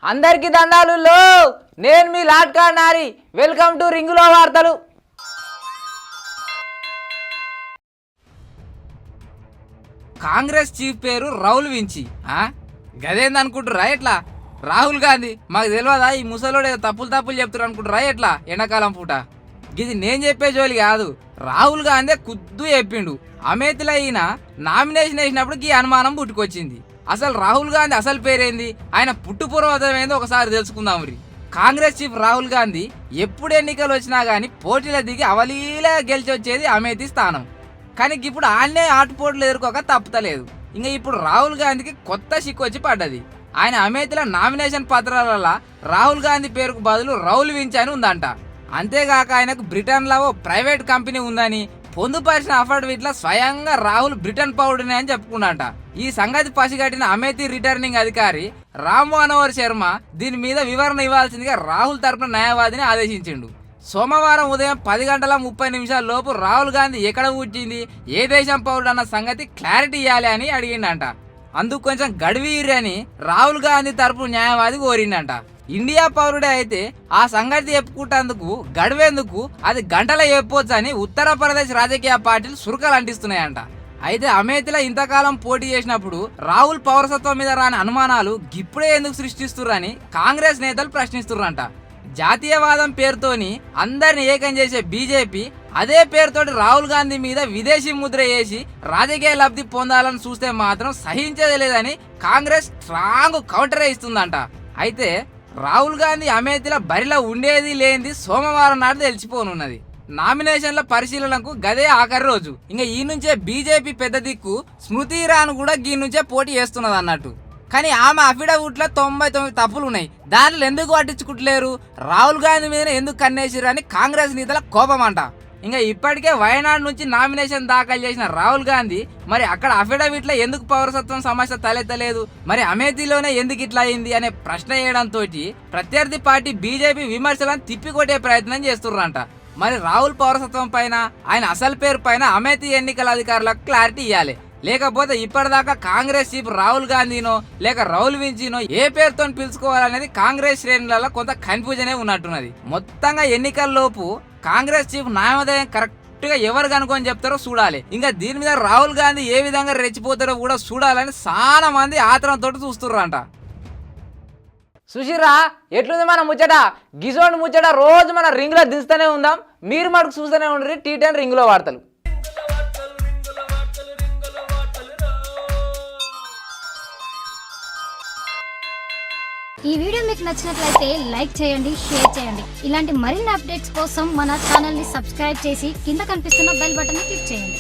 అందరికీ దండాలు. నేను మీ లాట్కా నారి. వెల్కమ్ టు రింగులో వార్తలు. కాంగ్రెస్ చీఫ్ పేరు రాహుల్ వించి. గదేందనుకుంటురా ఎట్లా? రాహుల్ గాంధీ మాకు తెలియదా? ఈ ముసలోడు తప్పులు చెప్తారు అనుకుంటురా ఎట్లా? ఎండాకాలం పూట ఇది నేను చెప్పే జోలి కాదు. రాహుల్ గాంధీ కుద్దు చెప్పిండు. అమేతిలో ఈయన నామినేషన్ వేసినప్పుడు ఈ అనుమానం పుట్టుకొచ్చింది. అసలు రాహుల్ గాంధీ అసలు పేరేంది, ఆయన పుట్టుపూర్వతం ఏందో ఒకసారి తెలుసుకుందాం. కాంగ్రెస్ చీఫ్ రాహుల్ గాంధీ ఎప్పుడు ఎన్నికలు వచ్చినా గానీ పోటీలో దిగి అవలీలా గెలిచి వచ్చేది అమేథీ స్థానం. కానీ ఇప్పుడు ఆయనే ఆటుపోట్లు ఎదుర్కోక తప్పుతలేదు. ఇంకా ఇప్పుడు రాహుల్ గాంధీకి కొత్త సిక్కు వచ్చి పడ్డది. ఆయన అమేథీలో నామినేషన్ పత్రాల రాహుల్ గాంధీ పేరుకు బదులు రాహుల్ వించి అని ఉందంట. అంతేగాక ఆయనకు బ్రిటన్లో ఓ ప్రైవేట్ కంపెనీ ఉందని పొందుపరిచిన అఫిడవిట్లో స్వయంగా రాహుల్ బ్రిటన్ పౌరుడిని అని చెప్పుకున్నాట. ఈ సంగతి పసిగట్టిన అమేథీ రిటర్నింగ్ అధికారి రామ్ మనోహర్ శర్మ దీని మీద వివరణ ఇవ్వాల్సిందిగా రాహుల్ తరపున న్యాయవాదిని ఆదేశించిండు. సోమవారం ఉదయం 10:30 లోపు రాహుల్ గాంధీ ఎక్కడ పుట్టింది, ఏ దేశం పౌరుడు అన్న సంగతి క్లారిటీ ఇవ్వాలి అని అడిగిండంట. అందుకు కొంచెం గడువీరని రాహుల్ గాంధీ తరపు న్యాయవాది కోరిండంట. ఇండియా పౌరుడే అయితే ఆ సంగతి చెప్పుకుంటేందుకు గడువేందుకు అది గంటలో చెప్పొచ్చు అని ఉత్తరప్రదేశ్ రాజకీయ పార్టీలు సురుకలు అంటిస్తున్నాయంట. అయితే అమేథీలో ఇంతకాలం పోటీ చేసినప్పుడు రాహుల్ పౌరసత్వం మీద రాని అనుమానాలు ఇప్పుడే ఎందుకు సృష్టిస్తుర్రని కాంగ్రెస్ నేతలు ప్రశ్నిస్తుర్రంట. జాతీయవాదం పేరుతోని అందరిని ఏకం చేసే బీజేపీ అదే పేరుతోటి రాహుల్ గాంధీ మీద విదేశీ ముద్ర వేసి రాజకీయ లబ్ధి పొందాలని చూస్తే మాత్రం సహించేదే లేదని కాంగ్రెస్ స్ట్రాంగ్ కౌంటరే ఇస్తుందంట. అయితే రాహుల్ గాంధీ అమేథీలో బరిలో ఉండేది లేనిది సోమవారం నాడు తెలిసిపోనున్నది. నామినేషన్ల పరిశీలనకు గదే ఆఖరి రోజు. ఇంకా ఈ నుంచే బీజేపీ పెద్ద దిక్కు స్మృతి ఇరానీ కూడా ఈ నుంచే పోటీ చేస్తున్నది అన్నట్టు. కానీ ఆమె అఫిడవిట్లో 99 తప్పులు ఉన్నాయి. దాంట్లో ఎందుకు పట్టించుకుంటలేరు, రాహుల్ గాంధీ మీద ఎందుకు కన్నేసిరు అని కాంగ్రెస్ నేతల కోపం అంట. ఇంకా ఇప్పటికే వయనాడు నుంచి నామినేషన్ దాఖలు చేసిన రాహుల్ గాంధీ మరి అక్కడ అఫిడవిట్లో ఎందుకు పౌరసత్వం సమస్య తలెత్తలేదు, మరి అమేథీలోనే ఎందుకు ఇట్లా అయింది అనే ప్రశ్న వేయడంతో ప్రత్యర్థి పార్టీ బీజేపీ విమర్శలను తిప్పికొట్టే ప్రయత్నం చేస్తున్నారంట. మరి రాహుల్ పౌరసత్వం పైన, ఆయన అసలు పేరు పైన అమేథీ ఎన్నికల అధికారులకు క్లారిటీ ఇవ్వాలి. లేకపోతే ఇప్పటిదాకా కాంగ్రెస్ చీఫ్ రాహుల్ గాంధీనో లేక రాహుల్ వించినో ఏ పేరుతో పిలుచుకోవాలనేది కాంగ్రెస్ శ్రేణులలో కొంత కన్ఫ్యూజనే ఉన్నట్టున్నది. మొత్తంగా ఎన్నికల్లోపు కాంగ్రెస్ చీఫ్ నామోదయం కరెక్ట్ గా ఎవరు కనుకొని చెప్తారో చూడాలి. ఇంకా దీని మీద రాహుల్ గాంధీ ఏ విధంగా రెచ్చిపోతారో కూడా చూడాలని చాలా మంది ఆత్రంతో చూస్తున్నారంట. సుశీరా ఎట్లుంది మన ముచ్చట? గిజోండి ముచ్చట రోజు మన రింగ్ లో దిస్తూనే ఉందాం. మీరు మటుకు చూస్తూనే ఉండరు T10 రింగ్ లో వార్తలు. ఈ వీడియో మీకు నచ్చినట్లయితే లైక్ చేయండి, షేర్ చేయండి. ఇలాంటి మరిన్ని అప్డేట్స్ కోసం మన ఛానల్ ని సబ్స్క్రైబ్ చేసి కింద కనిపిస్తున్న బెల్ బటన్ ని క్లిక్ చేయండి.